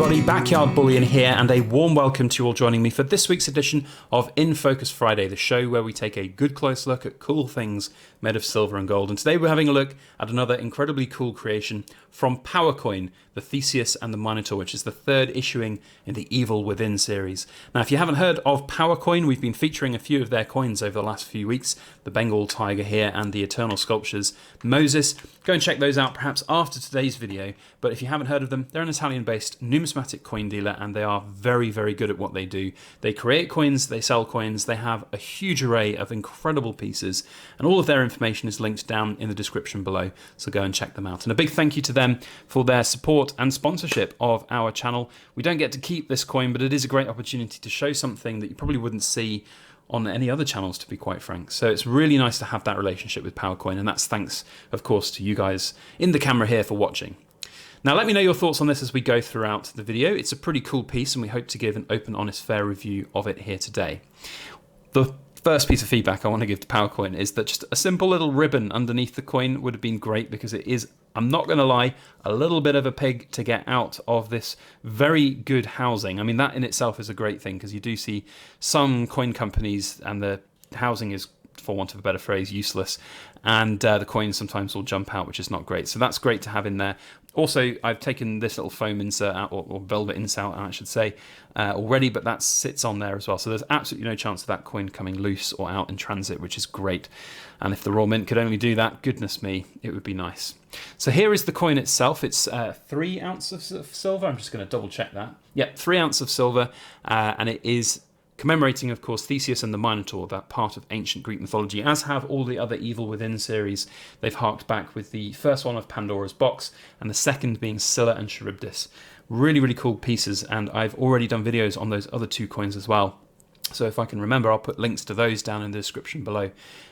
everybody, Backyard Bullion here, and a warm welcome to you all joining me for this week's edition of In Focus Friday, the show where we take a good close look at cool things made of silver and gold. And today we're having a look at another incredibly cool creation from PowerCoin, the THESEUS and the Minotaur, which is the third issuing in the Evil Within series. Now, if you haven't heard of PowerCoin, we've been featuring a few of their coins over the last few weeks, the Bengal Tiger here and the Eternal Sculptures Moses. Go and check those out perhaps after today's video, but if you haven't heard of them, they're an Italian-based numismatic coin dealer, and they are very, very good at what they do. They create coins, they sell coins, they have a huge array of incredible pieces, and all of their information is linked down in the description below, so go and check them out. And a big thank you to them for their support and sponsorship of our channel. We don't get to keep this coin, but it is a great opportunity to show something that you probably wouldn't see on any other channels, to be quite frank. So it's really nice to have that relationship with PowerCoin, and that's thanks, of course, to you guys in the camera here for watching. Now, let me know your thoughts on this as we go throughout the video. It's a pretty cool piece, and we hope to give an open, honest, fair review of it here today. The first piece of feedback I want to give to PowerCoin is that just a simple little ribbon underneath the coin would have been great, because it is, I'm not going to lie, a little bit of a pig to get out of this very good housing. I mean, that in itself is a great thing, because you do see some coin companies and the housing is, for want of a better phrase, useless, and the coins sometimes will jump out, which is not great. So that's great to have in there. Also, I've taken this little foam insert out, or velvet insert, I should say, already, but that sits on there as well. So there's absolutely no chance of that coin coming loose or out in transit, which is great. And if the Royal Mint could only do that, goodness me, it would be nice. So here is the coin itself. It's 3 ounces of silver. I'm just going to double check that. Yep, 3 ounces of silver, and it is commemorating, of course, Theseus and the Minotaur, that part of ancient Greek mythology, as have all the other Evil Within series. They've harked back with the first one of Pandora's Box, and the second being Scylla and Charybdis. Really, really cool pieces, and I've already done videos on those other 2 coins as well. So if I can remember, I'll put links to those down in the description below.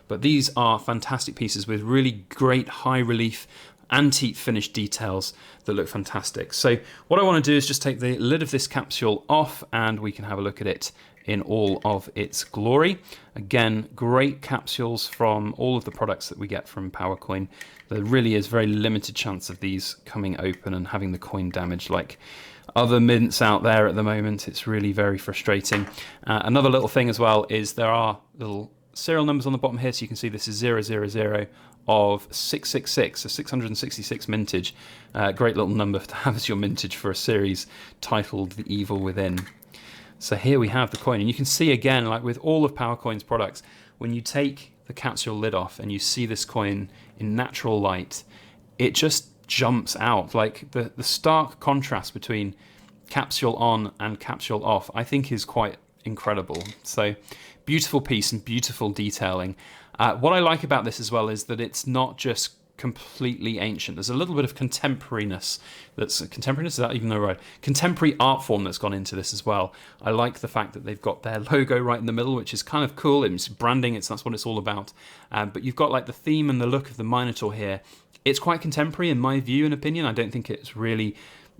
But these are fantastic pieces with really great high relief, antique finished details that look fantastic. So what I want to do is just take the lid of this capsule off, and we can have a look at it in all of its glory. Again, great capsules from all of the products that we get from PowerCoin. There really is very limited chance of these coming open and having the coin damaged like other mints out there at the moment. It's really very frustrating. Another little thing as well is there are little serial numbers on the bottom here, so you can see this is 000 of 666, so 666 mintage. Great little number to have as your mintage for a series titled The Evil Within. So here we have the coin, and you can see again, like with all of PowerCoin's products, when you take the capsule lid off and you see this coin in natural light, it just jumps out. Like the stark contrast between capsule on and capsule off, I think is quite incredible. So beautiful piece and beautiful detailing. What I like about this as well is that it's not just completely ancient. There's a little bit of contemporariness. Is that even the right? Contemporary art form that's gone into this as well. I like the fact that they've got their logo right in the middle, which is kind of cool. It's branding. That's what it's all about. But you've got like the theme and the look of the Minotaur here. It's quite contemporary in my view and opinion. I don't think it's really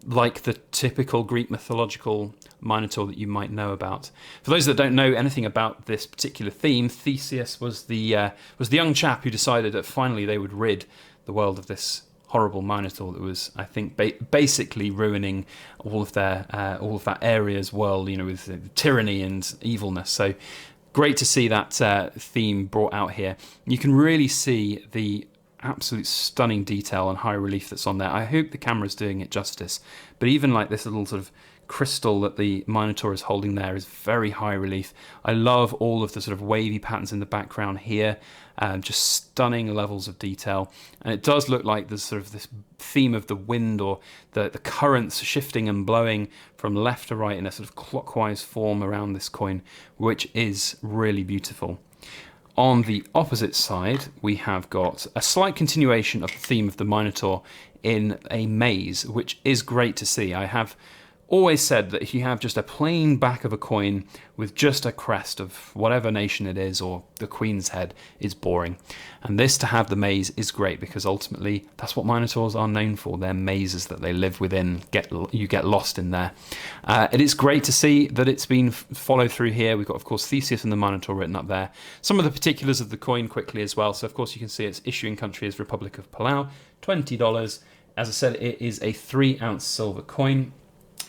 like the typical Greek mythological Minotaur that you might know about. For those that don't know anything about this particular theme, Theseus was the young chap who decided that finally they would rid the world of this horrible Minotaur that was, I think, basically ruining all of that area's world, you know, with tyranny and evilness. So great to see that theme brought out here. You can really see the absolute stunning detail and high relief that's on there. I hope the camera's doing it justice, but even like this little sort of crystal that the Minotaur is holding there is very high relief. I love all of the sort of wavy patterns in the background here, just stunning levels of detail. And it does look like there's sort of this theme of the wind, or the currents shifting and blowing from left to right in a sort of clockwise form around this coin, which is really beautiful. On the opposite side, we have got a slight continuation of the theme of the Minotaur in a maze, which is great to see. I have always said that if you have just a plain back of a coin with just a crest of whatever nation it is, or the Queen's head, is boring. And this to have the maze is great, because ultimately that's what Minotaurs are known for. They're mazes that they live within. You get lost in there. It is great to see that it's been followed through here. We've got, of course, Theseus and the Minotaur written up there. Some of the particulars of the coin quickly as well. So, of course, you can see its issuing country is Republic of Palau, $20. As I said, it is a 3 ounce silver coin.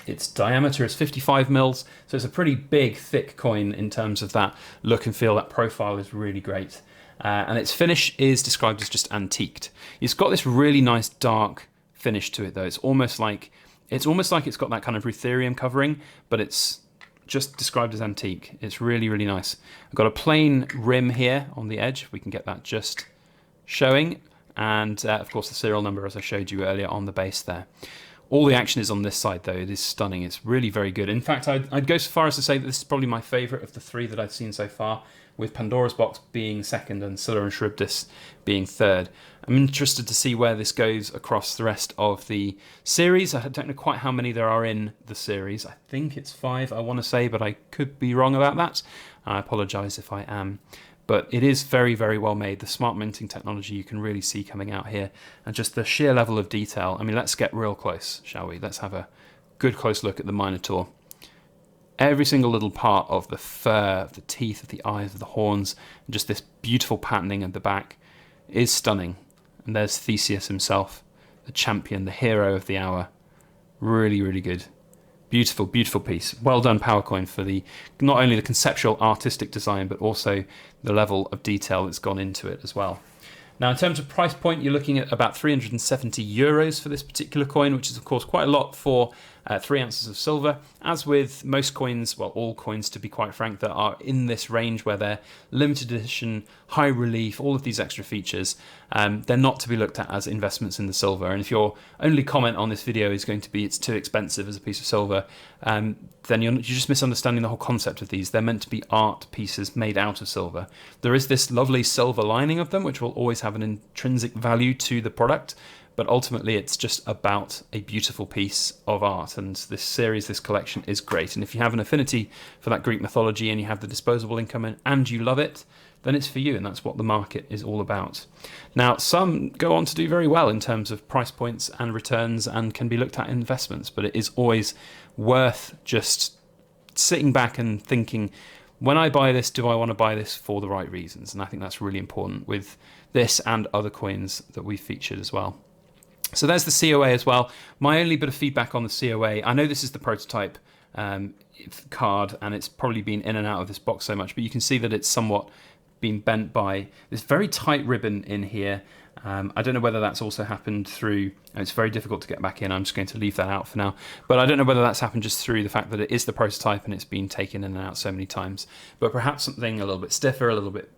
Its diameter is 55 mils, so it's a pretty big, thick coin in terms of that look and feel. That profile is really great. And its finish is described as just antiqued. It's got this really nice dark finish to it, though. It's almost like it's got that kind of ruthenium covering, but it's just described as antique. It's really, really nice. I've got a plain rim here on the edge. We can get that just showing. And of course the serial number, as I showed you earlier, on the base there. All the action is on this side, though. It is stunning. It's really very good. In fact, I'd go so far as to say that this is probably my favourite of the three that I've seen so far, with Pandora's Box being second and Scylla and Charybdis being third. I'm interested to see where this goes across the rest of the series. I don't know quite how many there are in the series. I think it's 5, I want to say, but I could be wrong about that. I apologise if I am. But it is very, very well made. The smart minting technology you can really see coming out here, and just the sheer level of detail. I mean, let's get real close, shall we? Let's have a good close look at the Minotaur. Every single little part of the fur, of the teeth, of the eyes, of the horns, and just this beautiful patterning at the back is stunning. And there's Theseus himself, the champion, the hero of the hour. Really, really good. Beautiful, beautiful piece. Well done, PowerCoin, for the not only the conceptual artistic design, but also the level of detail that's gone into it as well. Now, in terms of price point, you're looking at about €370 for this particular coin, which is, of course, quite a lot for 3 ounces of silver. As with most coins, well, all coins, to be quite frank, that are in this range where they're limited edition, high relief, all of these extra features, they're not to be looked at as investments in the silver. And if your only comment on this video is going to be it's too expensive as a piece of silver, then you're just misunderstanding the whole concept of these. They're meant to be art pieces made out of silver. There is this lovely silver lining of them, which will always have an intrinsic value to the product, but ultimately it's just about a beautiful piece of art. And this series, this collection, is great. And if you have an affinity for that Greek mythology and you have the disposable income and you love it, then it's for you, and that's what the market is all about. Now, some go on to do very well in terms of price points and returns and can be looked at investments, but it is always worth just sitting back and thinking, when I buy this, do I want to buy this for the right reasons? And I think that's really important with this and other coins that we've featured as well. So there's the COA as well. My only bit of feedback on the COA, I know this is the prototype card and it's probably been in and out of this box so much, but you can see that it's somewhat been bent by this very tight ribbon in here. I don't know whether that's also happened through, and it's very difficult to get back in, I'm just going to leave that out for now, but I don't know whether that's happened just through the fact that it is the prototype and it's been taken in and out so many times, but perhaps something a little bit stiffer, a little bit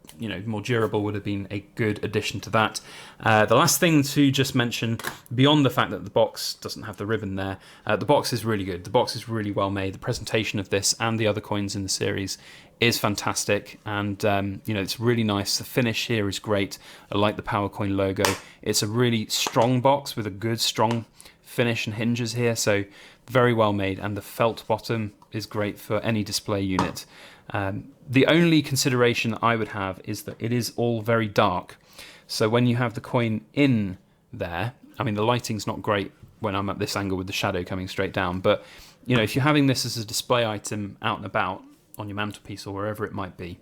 more durable would have been a good addition to that. The last thing to just mention, beyond the fact that the box doesn't have the ribbon there, the box is really good. The box is really well made. The presentation of this and the other coins in the series is fantastic, and it's really nice. The finish here is great. I like the PowerCoin logo. It's a really strong box with a good strong finish and hinges here, so very well made, and the felt bottom is great for any display unit. The only consideration that I would have is that it is all very dark, so when you have the coin in there, I mean the lighting's not great when I'm at this angle with the shadow coming straight down, but if you're having this as a display item out and about on your mantelpiece or wherever it might be,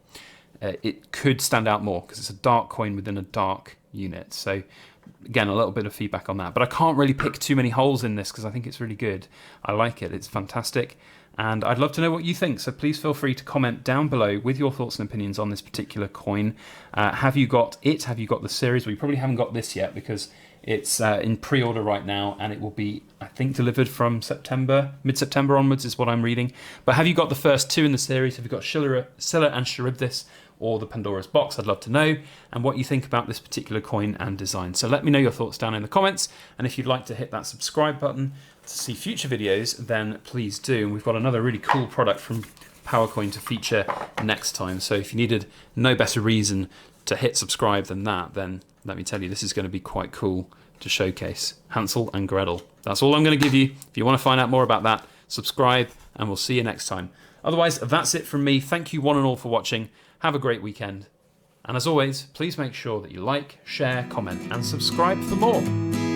it could stand out more because it's a dark coin within a dark unit. So again, a little bit of feedback on that, but I can't really pick too many holes in this because I think it's really good. I like it, it's fantastic, and I'd love to know what you think, so please feel free to comment down below with your thoughts and opinions on this particular coin. Have you got it? Have you got the series? Well, you probably haven't got this yet because it's in pre-order right now, and it will be, I think, delivered from September, mid-September onwards is what I'm reading. But have you got the first 2 in the series? Have you got Scylla and Charybdis or the Pandora's Box? I'd love to know, and what you think about this particular coin and design. So let me know your thoughts down in the comments, and if you'd like to hit that subscribe button to see future videos, then please do. And we've got another really cool product from PowerCoin to feature next time. So if you needed no better reason to hit subscribe than that, then let me tell you, this is going to be quite cool to showcase. Hansel and Gretel. That's all I'm going to give you. If you want to find out more about that, subscribe, and we'll see you next time. Otherwise, that's it from me. Thank you one and all for watching. Have a great weekend. And as always, please make sure that you like, share, comment, and subscribe for more.